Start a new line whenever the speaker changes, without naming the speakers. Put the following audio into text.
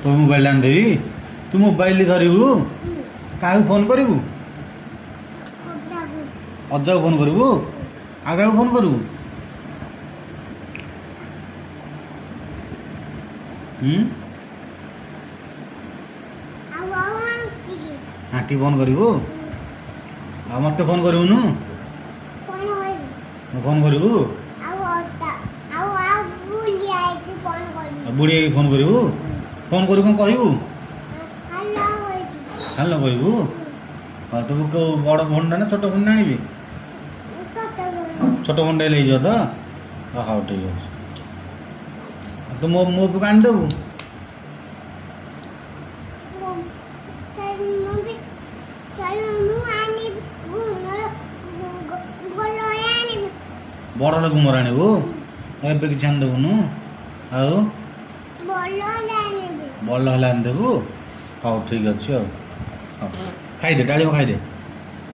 तो मोबाइल आनदेवी तू मोबाइल धरबू क्या फोन करू अजा फोन करू आगे फोन करू आंटी फोन करू आ मत फोन करूनु फोन करू बुढ़ी फोन करू फोन करू कौन कहबू हेलो कहबू हाँ तू बड़ फोन ना छोट फोन आनी छोट फोन टे ले तो हाँ ठीक है तो मो मो को आनीदेबू बड़ लोक मोर आनबू एबे कि आनीदेबुनु आउ बल हेल्ला आनीदेबू हाँ ठीक अच्छे खाईदे डालिम खाईदे